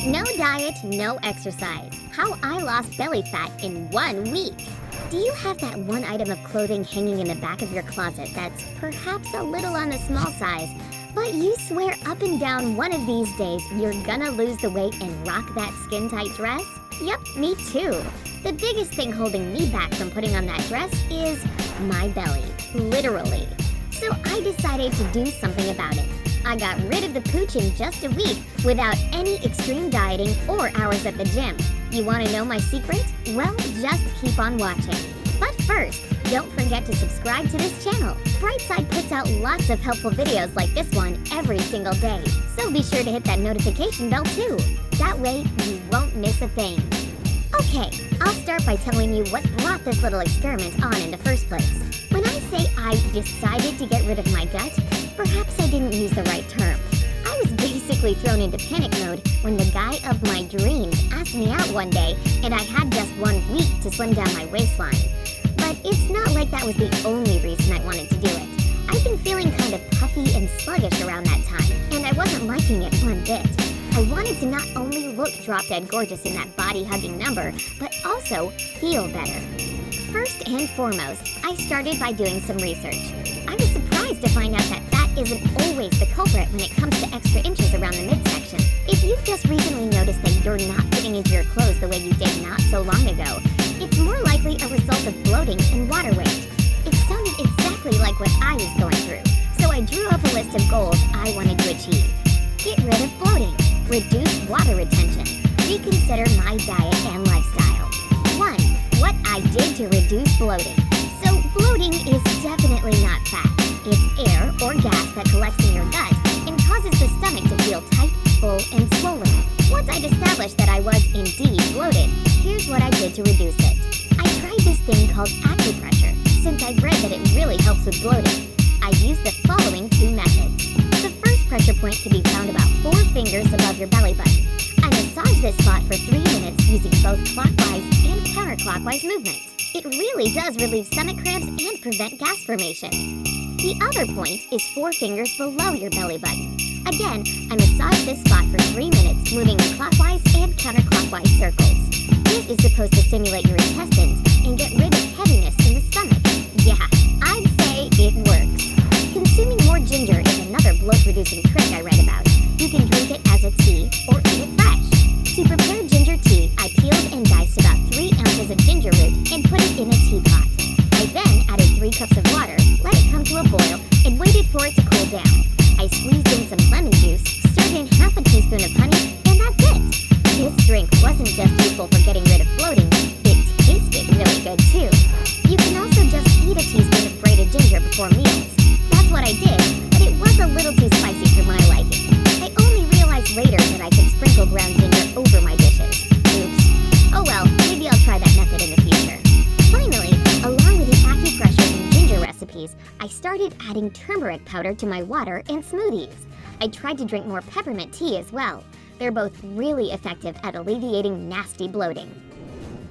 No diet, no exercise. How I lost belly fat in 1 week. Do you have that one item of clothing hanging in the back of your closet that's perhaps a little on the small size, but you swear up and down one of these days you're gonna lose the weight and rock that skin-tight dress? Yep, me too. The biggest thing holding me back from putting on that dress is my belly, literally. So I decided to do something about it. I got rid of the pooch in just a week without any extreme dieting or hours at the gym. You want to know my secret? Well, just keep on watching. But first, don't forget to subscribe to this channel. Brightside puts out lots of helpful videos like this one every single day, so be sure to hit that notification bell too. That way, you won't miss a thing. Okay, I'll start by telling you what brought this little experiment on in the first place. When I say I decided to get rid of my gut, perhaps I didn't use the right term. I was basically thrown into panic mode when the guy of my dreams asked me out one day and I had just 1 week to slim down my waistline. But it's not like that was the only reason I wanted to do it. I've been feeling kind of puffy and sluggish around that time, and I wasn't liking it one bit. I wanted to not only look drop-dead gorgeous in that body-hugging number, but also feel better. First and foremost, I started by doing some research. I was surprised to find out that fat isn't always the culprit when it comes to extra inches around the midsection. If you've just recently noticed that you're not fitting into your clothes the way you did not so long ago, it's more likely a result of bloating and water weight. It sounded exactly like what I was going through, so I drew up a list of goals I wanted to achieve. Get rid of bloating. Reduce water retention. Reconsider my diet and lifestyle. 1. What I did to reduce bloating. So bloating is definitely not fat. It's air or gas that collects in your gut and causes the stomach to feel tight, full, and swollen. Once I'd established that I was indeed bloated, here's what I did to reduce it. I tried this thing called acupressure, since I'd read that it really helps with bloating. I used the following 2 methods. The first pressure point can be found about 4 fingers above your belly button. I massage this spot for 3 minutes using both clockwise and counterclockwise movements. It really does relieve stomach cramps and prevent gas formation. The other point is 4 fingers below your belly button. Again, I massage this spot for 3 minutes, moving in clockwise and counterclockwise circles. This is supposed to stimulate your intestines and get rid of heaviness in the stomach. Yeah, I'd say it works. Consuming more ginger is another bloat-reducing trick I read about. You can drink it as a tea or eat it fresh. To prepare ginger tea, I peeled and diced about 3 ounces of ginger root and put it in a teapot. I then added 3 cups of water, let it come to a boil, and waited for it to cool down. I squeezed in some lemon juice, stirred in half a teaspoon of honey, and that's it. This drink wasn't just useful for getting rid of bloating, it tasted really good too. You can also just eat a teaspoon of grated ginger before meals. That's what I did, but it was a little too spicy for my liking. I only realized later that I could sprinkle ground ginger over my dishes. Oops. Oh well, maybe I'll try that method in the future. Finally, along with the acupressure and ginger recipes, I started adding turmeric powder to my water and smoothies. I tried to drink more peppermint tea as well. They're both really effective at alleviating nasty bloating.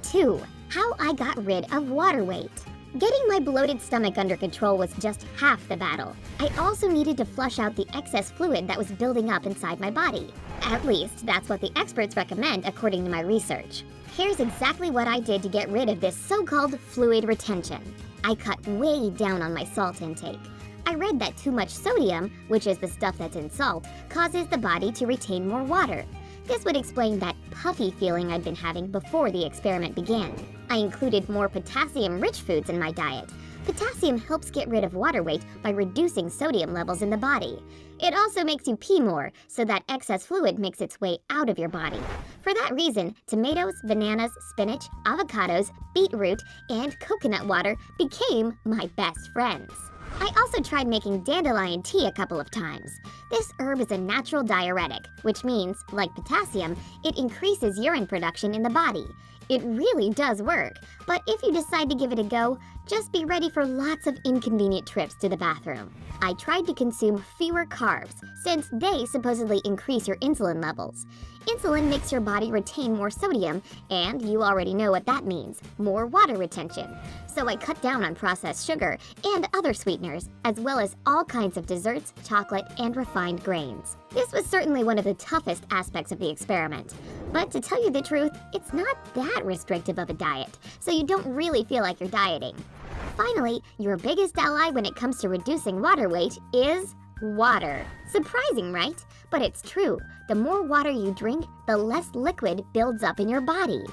2. How I got rid of water weight. Getting my bloated stomach under control was just half the battle. I also needed to flush out the excess fluid that was building up inside my body. At least, that's what the experts recommend according to my research. Here's exactly what I did to get rid of this so-called fluid retention. I cut way down on my salt intake. I read that too much sodium, which is the stuff that's in salt, causes the body to retain more water. This would explain that puffy feeling I'd been having before the experiment began. I included more potassium-rich foods in my diet. Potassium helps get rid of water weight by reducing sodium levels in the body. It also makes you pee more, so that excess fluid makes its way out of your body. For that reason, tomatoes, bananas, spinach, avocados, beetroot, and coconut water became my best friends. I also tried making dandelion tea a couple of times. This herb is a natural diuretic, which means, like potassium, it increases urine production in the body. It really does work, but if you decide to give it a go, just be ready for lots of inconvenient trips to the bathroom. I tried to consume fewer carbs, since they supposedly increase your insulin levels. Insulin makes your body retain more sodium, and you already know what that means, more water retention. So I cut down on processed sugar and other sweeteners, as well as all kinds of desserts, chocolate, and refined grains. This was certainly one of the toughest aspects of the experiment. But to tell you the truth, it's not that restrictive of a diet, so you don't really feel like you're dieting. Finally, your biggest ally when it comes to reducing water weight is water. Surprising, right? But it's true. The more water you drink, the less liquid builds up in your body.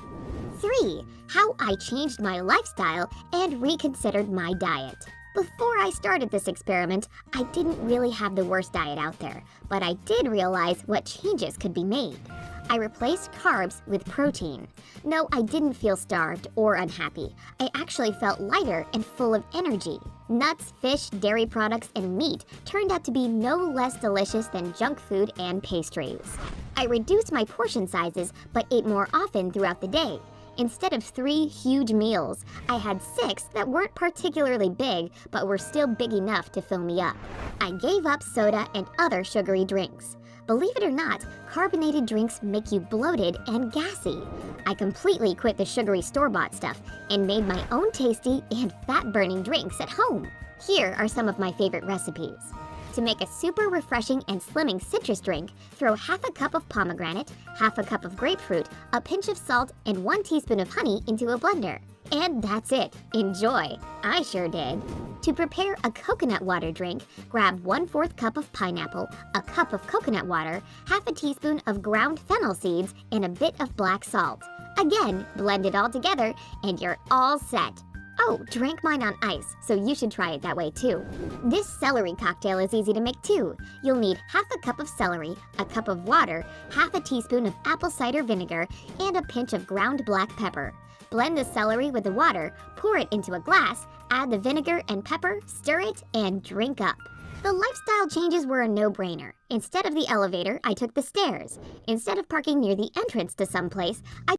3. How I changed my lifestyle and reconsidered my diet. Before I started this experiment, I didn't really have the worst diet out there, but I did realize what changes could be made. I replaced carbs with protein. No, I didn't feel starved or unhappy. I actually felt lighter and full of energy. Nuts, fish, dairy products, and meat turned out to be no less delicious than junk food and pastries. I reduced my portion sizes but ate more often throughout the day. Instead of 3 huge meals, I had 6 that weren't particularly big but were still big enough to fill me up. I gave up soda and other sugary drinks. Believe it or not, carbonated drinks make you bloated and gassy. I completely quit the sugary store-bought stuff and made my own tasty and fat-burning drinks at home. Here are some of my favorite recipes. To make a super refreshing and slimming citrus drink, throw half a cup of pomegranate, half a cup of grapefruit, a pinch of salt, and 1 teaspoon of honey into a blender. And that's it. Enjoy. I sure did. To prepare a coconut water drink, grab 1/4 cup of pineapple, a cup of coconut water, half a teaspoon of ground fennel seeds, and a bit of black salt. Again, blend it all together, and you're all set. Oh, drank mine on ice, so you should try it that way too. This celery cocktail is easy to make too. You'll need half a cup of celery, a cup of water, half a teaspoon of apple cider vinegar, and a pinch of ground black pepper. Blend the celery with the water, pour it into a glass, add the vinegar and pepper, stir it, and drink up. The lifestyle changes were a no-brainer. Instead of the elevator, I took the stairs. Instead of parking near the entrance to some place, I